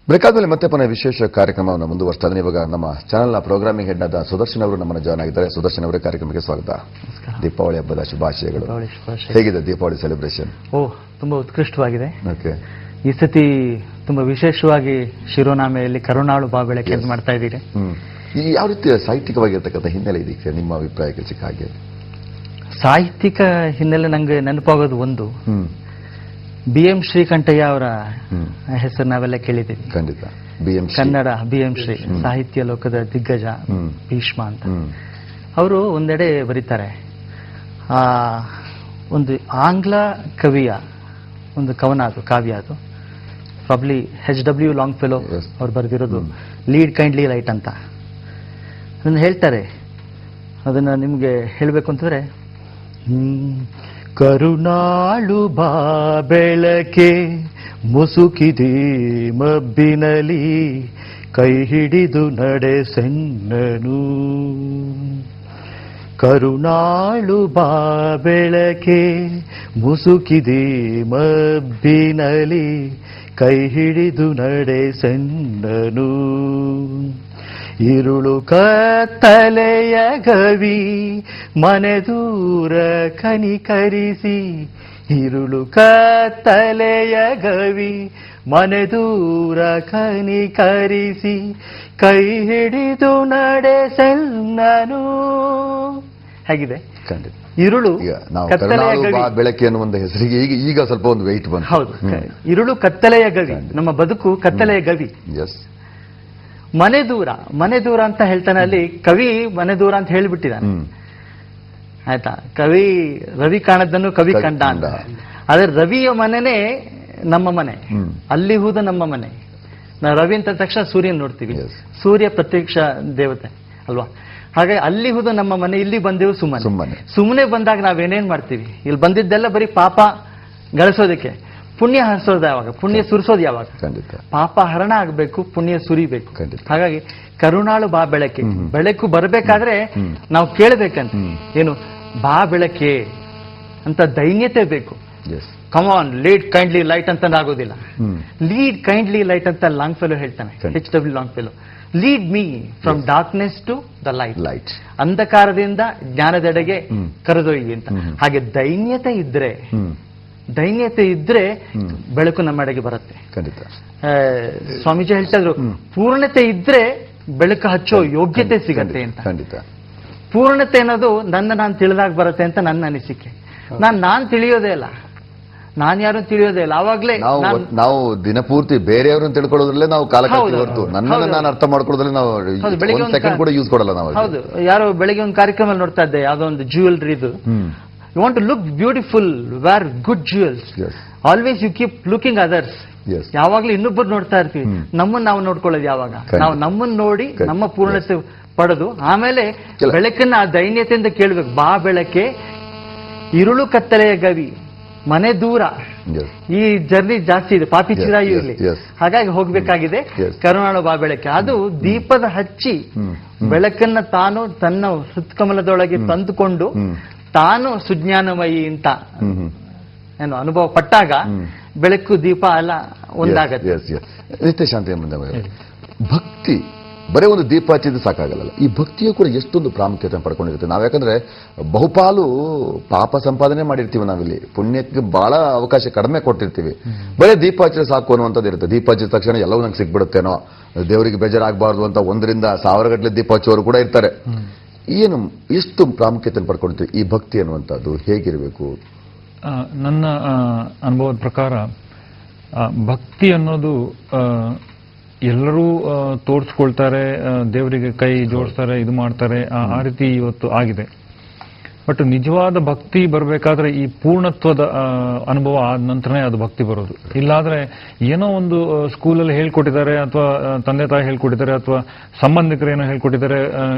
Break ಆದ್ಮೇಲೆ ಮತ್ತೆ ಪುನಃ ವಿಶೇಷ ಕಾರ್ಯಕ್ರಮವನ್ನು ಮುಂದುವರಿಸ್ತಾ ಇದ್ದೀನಿ. ಇವಾಗ ನಮ್ಮ ಚಾನೆಲ್ನ ಪ್ರೋಗ್ರಾಮಿಂಗ್ ಹೆಡ್ ಆದ ಸುದರ್ಶನ್ ಅವರು ನಮ್ಮನ್ನು ಜಾಯ್ನ್ ಆಗಿದ್ದಾರೆ. ಸುದರ್ಶನ್ ಅವರೇ, ಕಾರ್ಯಕ್ರಮಕ್ಕೆ ಸ್ವಾಗತ. ದೀಪಾವಳಿ ಹಬ್ಬದ ಶುಭಾಶಯಗಳು. ಹೇಗಿದೆ ದೀಪಾವಳಿ ಸೆಲೆಬ್ರೇಷನ್? ತುಂಬಾ ಉತ್ಕೃಷ್ಟವಾಗಿದೆ. ಓಕೆ, ಈ ಸತಿ ತುಂಬಾ ವಿಶೇಷವಾಗಿ ಶಿರೋನಾಮೆಯಲ್ಲಿ ಕರುಣಾಳು ಬಾಬೆಳಕೆ ಅಂತ ಮಾಡ್ತಾ ಇದ್ದೀರಿ. ಯಾವ ರೀತಿಯ ಸಾಹಿತ್ಯಿಕವಾಗಿರ್ತಕ್ಕಂಥ ಹಿನ್ನೆಲೆ ಇದಕ್ಕೆ ನಿಮ್ಮ ಅಭಿಪ್ರಾಯಕ್ಕೆ ಸಿಕ್ಕ ಹಾಗೆ? ಸಾಹಿತ್ಯಿಕ ಹಿನ್ನೆಲೆ ನಂಗೆ ನೆನಪಾಗೋದು ಒಂದು, BM ಶ್ರೀಕಂಠಯ್ಯ ಅವರ ಹೆಸರು ನಾವೆಲ್ಲ ಕೇಳಿದ್ದೀವಿ. ಖಂಡಿತ. ಕನ್ನಡ BM ಶ್ರೀ, ಸಾಹಿತ್ಯ ಲೋಕದ ದಿಗ್ಗಜ, ಭೀಷ್ಮ ಅಂತ. ಅವರು ಒಂದೆಡೆ ಬರೀತಾರೆ, ಒಂದು ಆಂಗ್ಲ ಕವಿಯ ಒಂದು ಕವನ, ಅದು ಕಾವ್ಯ, ಅದು ಪ್ರಾಬ್ಲಿ HW ಲಾಂಗ್ ಫೆಲೋ ಅವ್ರು ಬರೆದಿರೋದು, ಲೀಡ್ ಕೈಂಡ್ಲಿ ಲೈಟ್ ಅಂತ. ಅದನ್ನು ಹೇಳ್ತಾರೆ, ಅದನ್ನ ನಿಮ್ಗೆ ಹೇಳಬೇಕು ಅಂತಂದ್ರೆ, ಕರುಣಾಳು ಬಾ ಬೆಳಕೆ ಮುಸುಕಿದೆ ಮಬ್ಬಿನಲಿ, ಕೈ ಹಿಡಿದು ನಡೆಸೆನ್ನನು. ಕರುಣಾಳು ಬಾ ಬೆಳಕೆ ಮುಸುಕಿದೆ ಮಬ್ಬಿನಲಿ, ಕೈ ಹಿಡಿದು ನಡೆಸೆನ್ನನು. ಇರುಳು ಕತ್ತಲೆಯ ಗವಿ ಮನೆ ದೂರ ಕನಿಕರಿಸಿ, ಇರುಳು ಕತ್ತಲೆಯ ಗವಿ ಮನೆ ದೂರ ಕನಿಕರಿಸಿ, ಕೈ ಹಿಡಿದು ನಡೆಸೆನ್ನನು. ಹೇಗಿದೆ? ಇರುಳು ಕತ್ತಲೆಯ ಗವಿ ಬೆಳಕೆ ಅನ್ನೋ ಒಂದು ಹೆಸರಿಗೆ ಈಗ ಸ್ವಲ್ಪ ಒಂದು ವೆಯ್ಟ್ ಬಂತು. ಹೌದು, ಇರುಳು ಕತ್ತಲೆಯ ಗವಿ, ನಮ್ಮ ಬದುಕು ಕತ್ತಲೆಯ ಗವಿ. ಮನೆ ದೂರ ಅಂತ ಹೇಳ್ತಾನೆ ಅಲ್ಲಿ ಕವಿ, ಮನೆ ದೂರ ಅಂತ ಹೇಳಿಬಿಟ್ಟಿದ್ದಾನೆ. ಆಯ್ತಾ? ಕವಿ ರವಿ ಕಾಣದನ್ನು ಕವಿ ಕಂಡ ಅಂತ. ಆದ್ರೆ ರವಿಯ ಮನೆನೇ ನಮ್ಮ ಮನೆ, ಅಲ್ಲಿ ಹೂದ ನಮ್ಮ ಮನೆ. ನಾವು ರವಿ ಅಂತ ತಕ್ಷಣ ಸೂರ್ಯನ್ ನೋಡ್ತೀವಿ, ಸೂರ್ಯ ಪ್ರತ್ಯಕ್ಷ ದೇವತೆ ಅಲ್ವಾ? ಹಾಗೆ ಅಲ್ಲಿ ಹೂದ ನಮ್ಮ ಮನೆ, ಇಲ್ಲಿ ಬಂದೆವು ಸುಮ್ಮನೆ ಬಂದಾಗ ನಾವೇನೇನ್ ಮಾಡ್ತೀವಿ? ಇಲ್ಲಿ ಬಂದಿದ್ದೆಲ್ಲ ಬರೀ ಪಾಪ ಗಳಿಸೋದಕ್ಕೆ. ಪುಣ್ಯ ಹರಿಸೋದು ಯಾವಾಗ? ಪುಣ್ಯ ಸುರಿಸೋದು ಯಾವಾಗ? ಪಾಪ ಹರಣ ಆಗ್ಬೇಕು, ಪುಣ್ಯ ಸುರಿಬೇಕು. ಹಾಗಾಗಿ ಕರುಣಾಳು ಬಾ ಬೆಳಕೆ, ಬೆಳಕು ಬರಬೇಕಾದ್ರೆ ನಾವು ಕೇಳಬೇಕಂತ, ಏನು ಬಾ ಬೆಳಕೆ ಅಂತ ದೈನ್ಯತೆ ಬೇಕು. ಕಮಾನ್ ಲೀಡ್ ಕೈಂಡ್ಲಿ ಲೈಟ್ ಅಂತ ಆಗೋದಿಲ್ಲ. ಲೀಡ್ ಕೈಂಡ್ಲಿ ಲೈಟ್ ಅಂತ ಲಾಂಗ್ ಫೆಲೋ ಹೇಳ್ತಾನೆ, HW Longfellow. Lead me from darkness to the light, ಅಂಧಕಾರದಿಂದ ಜ್ಞಾನದೆಡೆಗೆ ಕರೆದೊಯ್ಯಿ ಅಂತ. ಹಾಗೆ ದೈನ್ಯತೆ ಇದ್ರೆ ಬೆಳಕು ನಮ್ಮೆಡೆಗೆ ಬರುತ್ತೆ. ಸ್ವಾಮೀಜಿ ಹೇಳ್ತಾ ಇದ್ರು, ಪೂರ್ಣತೆ ಇದ್ರೆ ಬೆಳಕು ಹಚ್ಚೋ ಯೋಗ್ಯತೆ ಸಿಗತ್ತೆ ಅಂತ. ಪೂರ್ಣತೆ ಅನ್ನೋದು ನಾನು ತಿಳಿದಾಗ ಬರುತ್ತೆ ಅಂತ ನನ್ನ ಅನಿಸಿಕೆ. ನಾನ್ ತಿಳಿಯೋದೇ ಇಲ್ಲ, ನಾನ್ ಯಾರು ತಿಳಿಯೋದೇ ಇಲ್ಲ. ಅವಾಗ್ಲೇ ನಾವು ದಿನಪೂರ್ತಿ ಬೇರೆಯವ್ರನ್ನ ತಿಳ್ಕೊಳ್ಳೋದ್ರಲ್ಲೇ ನಾವು ಕಾಲ ಹೊರತು ನನ್ನನ್ನು ನಾನು ಅರ್ಥ ಮಾಡ್ಕೊಳ್ಳೋದ್ರಲ್ಲೇ ನಾವು ಸೆಕೆಂಡ್ ಕೂಡ ಯೂಸ್ ಕೊಡಲ್ಲ ನಾವು. ಹೌದು, ಯಾರೋ ಬೆಳಿಗ್ಗೆ ಒಂದು ಕಾರ್ಯಕ್ರಮ ನೋಡ್ತಾ ಇದ್ದೆ, ಯಾವ್ದೋ ಒಂದು ಜ್ಯುವೆಲ್ರಿದು. You want to look beautiful, wear good jewels. Always you keep looking others. ಯಾವಾಗ್ಲೂ ಇನ್ನೊಬ್ಬರು ನೋಡ್ತಾ ಇರ್ತೀವಿ, ನಮ್ಮನ್ನ ನಾವು ನೋಡ್ಕೊಳ್ಳೋದು ಯಾವಾಗ? ನಾವು ನಮ್ಮನ್ನ ನೋಡಿ ನಮ್ಮ ಪೂರ್ಣತೆ ಪಡೆದು ಆಮೇಲೆ ಬೆಳಕನ್ನ ಆ ದೈನ್ಯತೆಯಿಂದ ಕೇಳ್ಬೇಕು. ಬಾ ಬೆಳಕೆ, ಇರುಳು ಕತ್ತಲೆಯ ಗವಿ ಮನೆ ದೂರ. ಈ ಜರ್ನಿ ಜಾಸ್ತಿ ಇದೆ, ಪಾಪಿ ಚಿರಾಯು ಇಲ್ಲಿ, ಹಾಗಾಗಿ ಹೋಗ್ಬೇಕಾಗಿದೆ. ಕರುಣಾಳು ಬಾ ಬೆಳಕೆ, ಅದು ದೀಪದ ಹಚ್ಚಿ ಬೆಳಕನ್ನ ತಾನು ತನ್ನ ಹೃತ್ಕಮಲದೊಳಗೆ ತಂದುಕೊಂಡು ತಾನು ಸುಜ್ಞಾನಮಯಿ ಅಂತ ಏನು ಅನುಭವ ಪಟ್ಟಾಗ ಬೆಳಕು ದೀಪ ಎಲ್ಲ ಒಂದಾಗತ್ತೆ. ನಿತ್ಯಶಾಂತಿ ಭಕ್ತಿ ಬರೀ ಒಂದು ದೀಪ ಹಚ್ಚಿದ್ರೆ ಸಾಕಾಗಲ್ಲ. ಈ ಭಕ್ತಿಯು ಕೂಡ ಎಷ್ಟೊಂದು ಪ್ರಾಮುಖ್ಯತೆ ಪಡ್ಕೊಂಡಿರುತ್ತೆ. ನಾವು ಯಾಕಂದ್ರೆ ಬಹುಪಾಲು ಪಾಪ ಸಂಪಾದನೆ ಮಾಡಿರ್ತೀವಿ, ನಾವಿಲ್ಲಿ ಪುಣ್ಯಕ್ಕೆ ಬಹಳ ಅವಕಾಶ ಕಡಿಮೆ ಕೊಟ್ಟಿರ್ತೀವಿ. ಬರೀ ದೀಪ ಹಚ್ಚಿದ್ರೆ ಸಾಕು ಅನ್ನುವಂಥದ್ದು ಇರುತ್ತೆ. ದೀಪ ಹಚ್ಚಿದ ತಕ್ಷಣ ಎಲ್ಲವೂ ನಂಗೆ ಸಿಗ್ಬಿಡುತ್ತೇನೋ, ದೇವರಿಗೆ ಬೇಜಾರಾಗಬಾರ್ದು ಅಂತ 1ರಿಂದ 1000 ಗಟ್ಟಲೆ ದೀಪ ಹಚ್ಚೋರು ಕೂಡ ಇರ್ತಾರೆ. ಏನು ಎಷ್ಟು ಪ್ರಾಮುಖ್ಯತೆ ಪಡ್ಕೊಳ್ತೀವಿ ಈ ಭಕ್ತಿ ಅನ್ನುವಂಥದ್ದು? ಹೇಗಿರಬೇಕು? ನನ್ನ ಅನುಭವದ ಪ್ರಕಾರ ಭಕ್ತಿ ಅನ್ನೋದು ಎಲ್ಲರೂ ತೋರಿಸ್ಕೊಳ್ತಾರೆ, ದೇವರಿಗೆ ಕೈ ಜೋಡಿಸ್ತಾರೆ, ಇದು ಮಾಡ್ತಾರೆ, ಆ ರೀತಿ ಇವತ್ತು ಆಗಿದೆ. ಬಟ್ ನಿಜವಾದ ಭಕ್ತಿ ಬರಬೇಕಾದ್ರೆ ಈ ಪೂರ್ಣತ್ವದ ಅನುಭವ ಆದ ನಂತರನೇ ಅದು ಭಕ್ತಿ ಬರೋದು. ಇಲ್ಲಾದ್ರೆ ಏನೋ ಒಂದು ಸ್ಕೂಲಲ್ಲಿ ಹೇಳ್ಕೊಟ್ಟಿದ್ದಾರೆ, ಅಥವಾ ತಂದೆ ತಾಯಿ ಹೇಳ್ಕೊಟ್ಟಿದ್ದಾರೆ, ಅಥವಾ ಸಂಬಂಧಿಕರು ಏನೋ ಹೇಳ್ಕೊಟ್ಟಿದ್ದಾರೆ,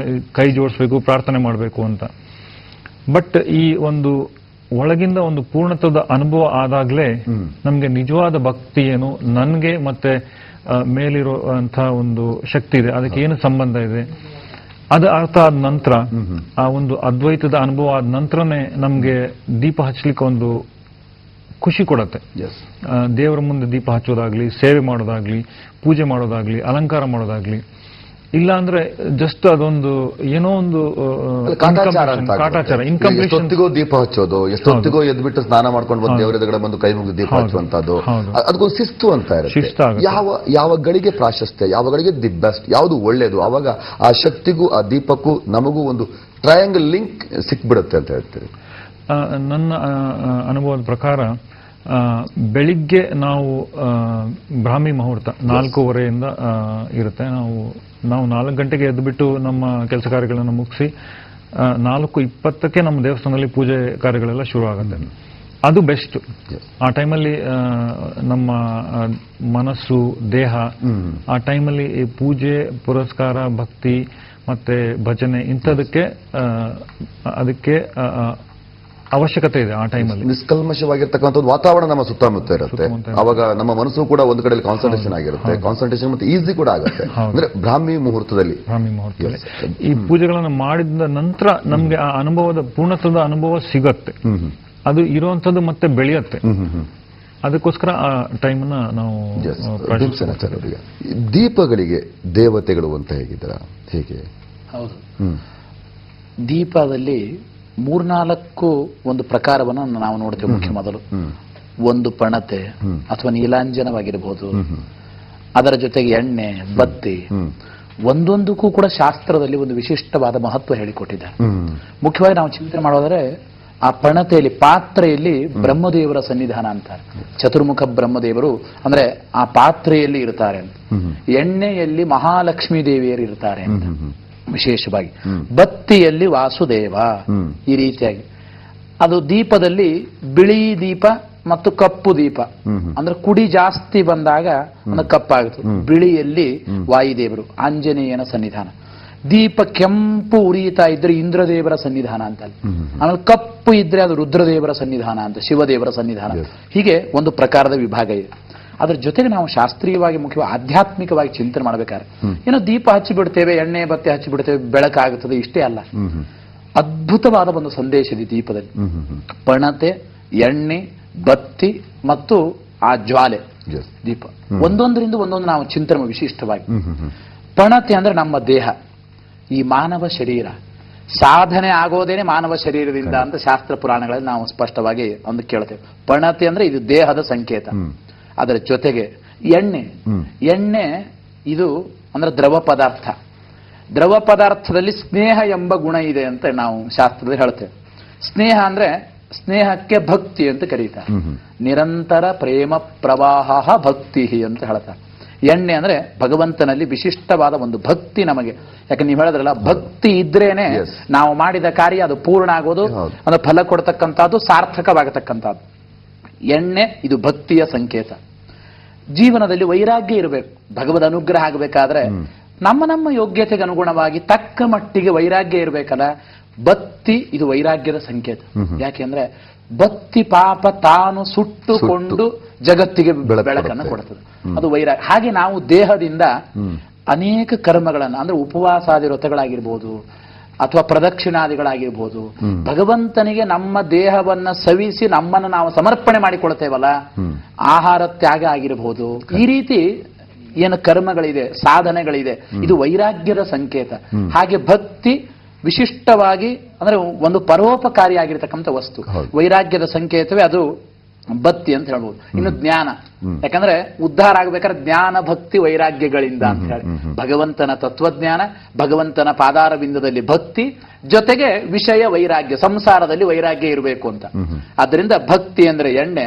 ಕೈ ಜೋಡಿಸ್ಬೇಕು, ಪ್ರಾರ್ಥನೆ ಮಾಡಬೇಕು ಅಂತ. ಬಟ್ ಈ ಒಂದು ಒಳಗಿಂದ ಒಂದು ಪೂರ್ಣತ್ವದ ಅನುಭವ ಆದಾಗ್ಲೇ ನಮ್ಗೆ ನಿಜವಾದ ಭಕ್ತಿ ಏನು, ನನ್ಗೆ ಮತ್ತೆ ಮೇಲಿರುವಂತ ಒಂದು ಶಕ್ತಿ ಇದೆ, ಅದಕ್ಕೆ ಏನು ಸಂಬಂಧ ಇದೆ, ಅದು ಅರ್ಥ ಆದ ನಂತರ, ಆ ಒಂದು ಅದ್ವೈತದ ಅನುಭವ ಆದ ನಂತರನೇ ನಮ್ಗೆ ದೀಪ ಹಚ್ಚಲಿಕ್ಕೆ ಒಂದು ಖುಷಿ ಕೊಡುತ್ತೆ. ದೇವರ ಮುಂದೆ ದೀಪ ಹಚ್ಚೋದಾಗ್ಲಿ, ಸೇವೆ ಮಾಡೋದಾಗ್ಲಿ, ಪೂಜೆ ಮಾಡೋದಾಗ್ಲಿ, ಅಲಂಕಾರ ಮಾಡೋದಾಗ್ಲಿ. ಇಲ್ಲ ಅಂದ್ರೆ ಜಸ್ಟ್ ಅದೊಂದು ಏನೋ ಒಂದು ಕಾಟಾಚಾರ, ಎಷ್ಟೊತ್ತಿಗೋ ದೀಪ ಹಚ್ಚೋದು, ಎಷ್ಟೊತ್ತಿಗೋ ಎದ್ಬಿಟ್ಟು ಸ್ನಾನ ಮಾಡ್ಕೊಂಡು ಬಂದು ದೇವರ ಎದುರುಗಡೆ ಬಂದು ಕೈ ಮುಗಿದು ದೀಪ ಹಚ್ಚುವಂತದ್ದು, ಅದಕ್ಕೊಂದು ಶಿಸ್ತು ಅಂತ ಇರುತ್ತೆ. ಯಾವ ಗಳಿಗೆ ಪ್ರಾಶಸ್ತ್ಯ, ಯಾವ ಗಳಿಗೆ ದಿ ಬೆಸ್ಟ್, ಯಾವುದು ಒಳ್ಳೇದು, ಅವಾಗ ಆ ಶಕ್ತಿಗೂ ಆ ದೀಪಕ್ಕೂ ನಮಗೂ ಒಂದು ಟ್ರಯಾಂಗಲ್ ಲಿಂಕ್ ಸಿಕ್ಬಿಡುತ್ತೆ ಅಂತ ಹೇಳ್ತೀರಿ. ನನ್ನ ಅನುಭವದ ಪ್ರಕಾರ ಬೆಳಿಗ್ಗೆ ನಾವು ಬ್ರಾಹ್ಮಿ ಮುಹೂರ್ತ 4:15 ಇರುತ್ತೆ. ನಾವು 4 ಗಂಟೆಗೆ ಎದ್ದುಬಿಟ್ಟು ನಮ್ಮ ಕೆಲಸ ಕಾರ್ಯಗಳನ್ನು ಮುಗಿಸಿ 4:20ಕ್ಕೆ ನಮ್ಮ ದೇವಸ್ಥಾನದಲ್ಲಿ ಪೂಜೆ ಕಾರ್ಯಗಳೆಲ್ಲ ಶುರು ಆಗುತ್ತೆ. ಅದು ಬೆಸ್ಟ್. ಆ ಟೈಮಲ್ಲಿ ನಮ್ಮ ಮನಸ್ಸು, ದೇಹ ಆ ಟೈಮಲ್ಲಿ ಪೂಜೆ, ಪುರಸ್ಕಾರ, ಭಕ್ತಿ ಮತ್ತೆ ಭಜನೆ ಇಂಥದಕ್ಕೆ ಅದಕ್ಕೆ ಅವಶ್ಯಕತೆ ಇದೆ. ಆ ಟೈಮಲ್ಲಿ ನಿಷ್ಕಲ್ಮಶವಾಗಿರ್ತಕ್ಕಂಥ ವಾತಾವರಣ ನಮ್ಮ ಸುತ್ತಮುತ್ತ ಇರುತ್ತೆ. ಅವಾಗ ನಮ್ಮ ಮನಸ್ಸು ಕೂಡ ಒಂದು ಕಡೆ ಕಾನ್ಸಂಟ್ರೇಷನ್ ಆಗಿರುತ್ತೆ, ಕಾನ್ಸಂಟ್ರೇಷನ್ ಮತ್ತೆ ಈಸಿ ಕೂಡ ಆಗುತ್ತೆ. ಅಂದ್ರೆ ಬ್ರಾಹ್ಮಿ ಮುಹೂರ್ತದಲ್ಲಿ ಈ ಪೂಜೆಗಳನ್ನು ಮಾಡಿದ ನಂತರ ನಮ್ಗೆ ಆ ಅನುಭವದ ಪೂರ್ಣತ್ವದ ಅನುಭವ ಸಿಗತ್ತೆ. ಅದು ಇರುವಂತದ್ದು ಮತ್ತೆ ಬೆಳೆಯುತ್ತೆ. ಅದಕ್ಕೋಸ್ಕರ ಆ ಟೈಮನ್ನ ನಾವು ದೀಪಗಳಿಗೆ ದೇವತೆಗಳು ಅಂತ ಹೇಗಿದ್ದೀರಾ? ಹೇಗೆ? ಹೌದು, ದೀಪದಲ್ಲಿ 3-4 ಒಂದು ಪ್ರಕಾರವನ್ನು ನಾವು ನೋಡ್ತೇವೆ. ಮುಖ್ಯ ಮೊದಲು ಒಂದು ಪಣತೆ ಅಥವಾ ನೀಲಾಂಜನವಾಗಿರಬಹುದು, ಅದರ ಜೊತೆಗೆ ಎಣ್ಣೆ, ಬತ್ತಿ, ಒಂದೊಂದಕ್ಕೂ ಕೂಡ ಶಾಸ್ತ್ರದಲ್ಲಿ ಒಂದು ವಿಶಿಷ್ಟವಾದ ಮಹತ್ವ ಹೇಳಿಕೊಟ್ಟಿದ್ದಾರೆ. ಮುಖ್ಯವಾಗಿ ನಾವು ಚಿಂತನೆ ಮಾಡೋದಾದ್ರೆ ಆ ಪಣತೆಯಲ್ಲಿ, ಪಾತ್ರೆಯಲ್ಲಿ ಬ್ರಹ್ಮದೇವರ ಸನ್ನಿಧಾನ ಅಂತಾರೆ. ಚತುರ್ಮುಖ ಬ್ರಹ್ಮದೇವರು ಅಂದ್ರೆ ಆ ಪಾತ್ರೆಯಲ್ಲಿ ಇರ್ತಾರೆ ಅಂತ. ಎಣ್ಣೆಯಲ್ಲಿ ಮಹಾಲಕ್ಷ್ಮೀ ದೇವಿಯರು ಇರ್ತಾರೆ ಅಂತ ವಿಶೇಷವಾಗಿ. ಬತ್ತಿಯಲ್ಲಿ ವಾಸುದೇವ, ಈ ರೀತಿಯಾಗಿ. ಅದು ದೀಪದಲ್ಲಿ ಬಿಳಿ ದೀಪ ಮತ್ತು ಕಪ್ಪು ದೀಪ, ಅಂದ್ರೆ ಕುಡಿ ಜಾಸ್ತಿ ಬಂದಾಗ ಒಂದು ಕಪ್ಪಾಗುತ್ತೆ. ಬಿಳಿಯಲ್ಲಿ ವಾಯುದೇವರು, ಆಂಜನೇಯನ ಸನ್ನಿಧಾನ. ದೀಪ ಕೆಂಪು ಉರಿಯುತ್ತಾ ಇದ್ರೆ ಇಂದ್ರದೇವರ ಸನ್ನಿಧಾನ ಅಂತ. ಆಮೇಲೆ ಕಪ್ಪು ಇದ್ರೆ ಅದು ರುದ್ರದೇವರ ಸನ್ನಿಧಾನ ಅಂತ, ಶಿವದೇವರ ಸನ್ನಿಧಾನ. ಹೀಗೆ ಒಂದು ಪ್ರಕಾರದ ವಿಭಾಗ ಇದೆ. ಅದ್ರ ಜೊತೆಗೆ ನಾವು ಶಾಸ್ತ್ರೀಯವಾಗಿ, ಮುಖ್ಯವಾಗಿ ಆಧ್ಯಾತ್ಮಿಕವಾಗಿ ಚಿಂತನೆ ಮಾಡಬೇಕಾದ್ರೆ ಏನೋ ದೀಪ ಹಚ್ಚಿಬಿಡ್ತೇವೆ, ಎಣ್ಣೆ ಬತ್ತಿ ಹಚ್ಚಿಬಿಡ್ತೇವೆ, ಬೆಳಕಾಗುತ್ತದೆ, ಇಷ್ಟೇ ಅಲ್ಲ. ಅದ್ಭುತವಾದ ಒಂದು ಸಂದೇಶ ಇದೆ ದೀಪದಲ್ಲಿ. ಪಣತೆ, ಎಣ್ಣೆ, ಬತ್ತಿ ಮತ್ತು ಆ ಜ್ವಾಲೆ, ದೀಪ ಒಂದೊಂದರಿಂದ ಒಂದೊಂದು ನಾವು ಚಿಂತನೆ ವಿಶಿಷ್ಟವಾಗಿ. ಪಣತೆ ಅಂದ್ರೆ ನಮ್ಮ ದೇಹ, ಈ ಮಾನವ ಶರೀರ. ಸಾಧನೆ ಆಗೋದೇನೆ ಮಾನವ ಶರೀರದಿಂದ ಅಂತ ಶಾಸ್ತ್ರ ಪುರಾಣಗಳಲ್ಲಿ ನಾವು ಸ್ಪಷ್ಟವಾಗಿ ಒಂದು ಕೇಳ್ತೇವೆ. ಪಣತೆ ಅಂದ್ರೆ ಇದು ದೇಹದ ಸಂಕೇತ. ಅದರ ಜೊತೆಗೆ ಎಣ್ಣೆ, ಎಣ್ಣೆ ಇದು ಅಂದ್ರೆ ದ್ರವ ಪದಾರ್ಥ. ದ್ರವ ಪದಾರ್ಥದಲ್ಲಿ ಸ್ನೇಹ ಎಂಬ ಗುಣ ಇದೆ ಅಂತ ನಾವು ಶಾಸ್ತ್ರದಲ್ಲಿ ಹೇಳ್ತೇವೆ. ಸ್ನೇಹ ಅಂದ್ರೆ ಸ್ನೇಹಕ್ಕೆ ಭಕ್ತಿ ಅಂತ ಕರೀತಾರೆ. ನಿರಂತರ ಪ್ರೇಮ ಪ್ರವಾಹ ಭಕ್ತಿ ಅಂತ ಹೇಳ್ತಾರೆ. ಎಣ್ಣೆ ಅಂದ್ರೆ ಭಗವಂತನಲ್ಲಿ ವಿಶಿಷ್ಟವಾದ ಒಂದು ಭಕ್ತಿ ನಮಗೆ. ಯಾಕಂದ್ರೆ ನೀವು ಹೇಳಿದ್ರಲ್ಲ, ಭಕ್ತಿ ಇದ್ರೇನೆ ನಾವು ಮಾಡಿದ ಕಾರ್ಯ ಅದು ಪೂರ್ಣ ಆಗೋದು, ಅದು ಫಲ ಕೊಡ್ತಕ್ಕಂಥದ್ದು, ಸಾರ್ಥಕವಾಗತಕ್ಕಂಥದ್ದು. ಎಣ್ಣೆ ಇದು ಭಕ್ತಿಯ ಸಂಕೇತ. ಜೀವನದಲ್ಲಿ ವೈರಾಗ್ಯ ಇರಬೇಕು. ಭಗವದ್ ಅನುಗ್ರಹ ಆಗಬೇಕಾದ್ರೆ ನಮ್ಮ ಯೋಗ್ಯತೆಗೆ ಅನುಗುಣವಾಗಿ ತಕ್ಕ ಮಟ್ಟಿಗೆ ವೈರಾಗ್ಯ ಇರಬೇಕಲ್ಲ. ಬತ್ತಿ ಇದು ವೈರಾಗ್ಯದ ಸಂಕೇತ. ಯಾಕೆಂದ್ರೆ ಬತ್ತಿ ಪಾಪ ತಾನು ಸುಟ್ಟುಕೊಂಡು ಜಗತ್ತಿಗೆ ಬೆಳಕನ್ನು ಕೊಡುತ್ತದೆ, ಅದು ವೈರಾಗ್ಯ. ಹಾಗೆ ನಾವು ದೇಹದಿಂದ ಅನೇಕ ಕರ್ಮಗಳನ್ನು, ಅಂದ್ರೆ ಉಪವಾಸಾದಿ ವ್ರತಗಳಾಗಿರ್ಬೋದು ಅಥವಾ ಪ್ರದಕ್ಷಿಣಾದಿಗಳಾಗಿರ್ಬೋದು, ಭಗವಂತನಿಗೆ ನಮ್ಮ ದೇಹವನ್ನ ಸವಿಸಿ ನಮ್ಮನ್ನು ನಾವು ಸಮರ್ಪಣೆ ಮಾಡಿಕೊಳ್ತೇವಲ್ಲ, ಆಹಾರ ತ್ಯಾಗ ಆಗಿರಬಹುದು, ಈ ರೀತಿ ಏನು ಕರ್ಮಗಳಿದೆ, ಸಾಧನೆಗಳಿದೆ, ಇದು ವೈರಾಗ್ಯದ ಸಂಕೇತ. ಹಾಗೆ ಭಕ್ತಿ ವಿಶಿಷ್ಟವಾಗಿ ಅಂದ್ರೆ ಒಂದು ಪರೋಪಕಾರಿಯಾಗಿರ್ತಕ್ಕಂಥ ವಸ್ತು, ವೈರಾಗ್ಯದ ಸಂಕೇತವೇ ಅದು ಬತ್ತಿ ಅಂತ ಹೇಳ್ಬೋದು. ಇನ್ನು ಜ್ಞಾನ, ಯಾಕಂದ್ರೆ ಉದ್ಧಾರ ಆಗ್ಬೇಕಾದ್ರೆ ಜ್ಞಾನ ಭಕ್ತಿ ವೈರಾಗ್ಯಗಳಿಂದ ಅಂತ ಹೇಳಿ, ಭಗವಂತನ ತತ್ವಜ್ಞಾನ, ಭಗವಂತನ ಪಾದಾರವಿಂದದಲ್ಲಿ ಭಕ್ತಿ, ಜೊತೆಗೆ ವಿಷಯ ವೈರಾಗ್ಯ, ಸಂಸಾರದಲ್ಲಿ ವೈರಾಗ್ಯ ಇರಬೇಕು ಅಂತ. ಅದರಿಂದ ಭಕ್ತಿ ಅಂದ್ರೆ ಎಣ್ಣೆ,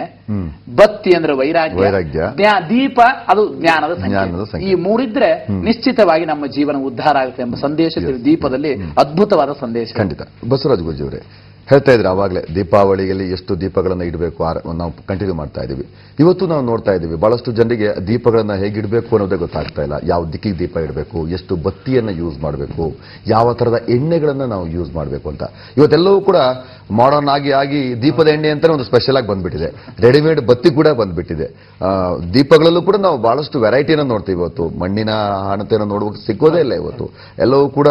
ಬತ್ತಿ ಅಂದ್ರೆ ವೈರಾಗ್ಯ, ದೀಪ ಅದು ಜ್ಞಾನದ ಸಂಕೇತ. ಈ ಮೂರಿದ್ರೆ ನಿಶ್ಚಿತವಾಗಿ ನಮ್ಮ ಜೀವನ ಉದ್ಧಾರ ಆಗುತ್ತೆ ಎಂಬ ಸಂದೇಶ ದೀಪದಲ್ಲಿ ಅದ್ಭುತವಾದ ಸಂದೇಶ. ಖಂಡಿತ. ಬಸವರಾಜ್ ಗುರೂಜಿ ಅವರೇ ಹೇಳ್ತಾ ಇದ್ರೆ ಆವಾಗಲೇ ದೀಪಾವಳಿಯಲ್ಲಿ ಎಷ್ಟು ದೀಪಗಳನ್ನು ಇಡಬೇಕು ನಾವು ಕಂಟಿನ್ಯೂ ಮಾಡ್ತಾ ಇದ್ದೀವಿ. ಇವತ್ತು ನಾವು ನೋಡ್ತಾ ಇದ್ದೀವಿ ಬಹಳಷ್ಟು ಜನರಿಗೆ ದೀಪಗಳನ್ನು ಹೇಗಿಡಬೇಕು ಅನ್ನೋದೇ ಗೊತ್ತಾಗ್ತಾ ಇಲ್ಲ. ಯಾವ ದಿಕ್ಕಿಗೆ ದೀಪ ಇಡಬೇಕು, ಎಷ್ಟು ಬತ್ತಿಯನ್ನು ಯೂಸ್ ಮಾಡಬೇಕು, ಯಾವ ಥರದ ಎಣ್ಣೆಗಳನ್ನು ನಾವು ಯೂಸ್ ಮಾಡಬೇಕು ಅಂತ. ಇವತ್ತೆಲ್ಲವೂ ಕೂಡ ಮಾಡರ್ನ್ ಆಗಿ ದೀಪದ ಎಣ್ಣೆ ಅಂತಲೇ ಒಂದು ಸ್ಪೆಷಲ್ ಆಗಿ ಬಂದ್ಬಿಟ್ಟಿದೆ. ರೆಡಿಮೇಡ್ ಬತ್ತಿ ಕೂಡ ಬಂದ್ಬಿಟ್ಟಿದೆ. ದೀಪಗಳಲ್ಲೂ ಕೂಡ ನಾವು ಬಹಳಷ್ಟು ವೆರೈಟಿಯನ್ನು ನೋಡ್ತೀವಿ. ಇವತ್ತು ಮಣ್ಣಿನ ಹಣತೆಯನ್ನು ನೋಡುವ ಸಿಕ್ಕೋದೇ ಇಲ್ಲ. ಇವತ್ತು ಎಲ್ಲವೂ ಕೂಡ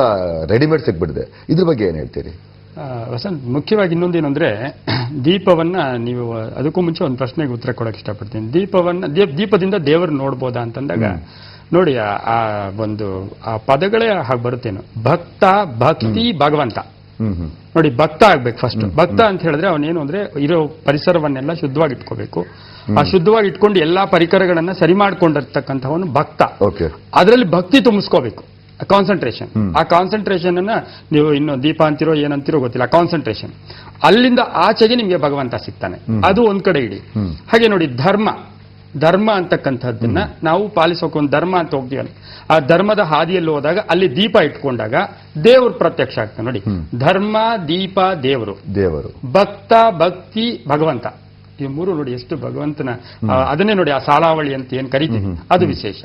ರೆಡಿಮೇಡ್ ಸಿಕ್ಬಿಟ್ಟಿದೆ. ಇದ್ರ ಬಗ್ಗೆ ಏನು ಹೇಳ್ತೀರಿ? ವಸಂತ್, ಮುಖ್ಯವಾಗಿ ಇನ್ನೊಂದೇನು ಅಂದ್ರೆ ದೀಪವನ್ನ ನೀವು ಅದಕ್ಕೂ ಮುಂಚೆ ಒಂದು ಪ್ರಶ್ನೆಗೆ ಉತ್ತರ ಕೊಡಕ್ಕೆ ಇಷ್ಟಪಡ್ತೀನಿ. ದೀಪದಿಂದ ದೇವರು ನೋಡ್ಬೋದಾ ಅಂತಂದಾಗ ನೋಡಿ, ಆ ಪದಗಳೇ ಹಾಗೆ ಬರುತ್ತೇನು, ಭಕ್ತ, ಭಕ್ತಿ, ಭಗವಂತ. ನೋಡಿ, ಭಕ್ತ ಆಗ್ಬೇಕು ಫಸ್ಟ್. ಭಕ್ತ ಅಂತ ಹೇಳಿದ್ರೆ ಅವನೇನು ಅಂದ್ರೆ ಇರೋ ಪರಿಸರವನ್ನೆಲ್ಲ ಶುದ್ಧವಾಗಿ ಇಟ್ಕೋಬೇಕು. ಆ ಶುದ್ಧವಾಗಿ ಇಟ್ಕೊಂಡು ಎಲ್ಲಾ ಪರಿಕರಗಳನ್ನ ಸರಿ ಮಾಡ್ಕೊಂಡಿರ್ತಕ್ಕಂಥವನು ಭಕ್ತ. ಅದರಲ್ಲಿ ಭಕ್ತಿ ತುಂಬಿಸ್ಕೋಬೇಕು, ಕಾನ್ಸಂಟ್ರೇಷನ್. ಆ ಕಾನ್ಸಂಟ್ರೇಷನ್ ಅನ್ನ ನೀವು ಇನ್ನು ದೀಪ ಅಂತಿರೋ ಏನಂತಿರೋ ಗೊತ್ತಿಲ್ಲ, ಕಾನ್ಸಂಟ್ರೇಷನ್. ಅಲ್ಲಿಂದ ಆಚೆಗೆ ನಿಮ್ಗೆ ಭಗವಂತ ಸಿಗ್ತಾನೆ. ಅದು ಒಂದ್ ಕಡೆ ಇಡಿ. ಹಾಗೆ ನೋಡಿ, ಧರ್ಮ ಅಂತಕ್ಕಂಥದ್ದನ್ನ ನಾವು ಪಾಲಿಸೋಕೆ ಒಂದು ಧರ್ಮ ಅಂತ ಹೋಗ್ತೀವಲ್ಲ, ಆ ಧರ್ಮದ ಹಾದಿಯಲ್ಲಿ ಹೋದಾಗ ಅಲ್ಲಿ ದೀಪ ಇಟ್ಕೊಂಡಾಗ ದೇವರು ಪ್ರತ್ಯಕ್ಷ ಆಗ್ತಾನೆ. ನೋಡಿ, ಧರ್ಮ, ದೀಪ, ದೇವರು, ಭಕ್ತ, ಭಕ್ತಿ, ಭಗವಂತ. ಈ ಮೂರು ನೋಡಿ ಎಷ್ಟು ಭಗವಂತನ, ಅದನ್ನೇ ನೋಡಿ ಆ ಸಾಳಾವಳಿ ಅಂತ ಏನ್ ಕರಿತೀವಿ, ಅದು ವಿಶೇಷ.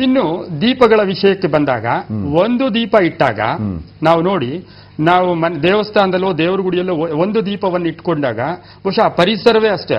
ಇನ್ನು ದೀಪಗಳ ವಿಷಯಕ್ಕೆ ಬಂದಾಗ, ಒಂದು ದೀಪ ಇಟ್ಟಾಗ ನಾವು ನೋಡಿ, ನಾವು ದೇವಸ್ಥಾನದಲ್ಲೋ ದೇವರ ಗುಡಿಯಲ್ಲೋ ಒಂದು ದೀಪವನ್ನು ಇಟ್ಕೊಂಡಾಗ ಬಹುಶಃ ಪರಿಸರವೇ ಅಷ್ಟೇ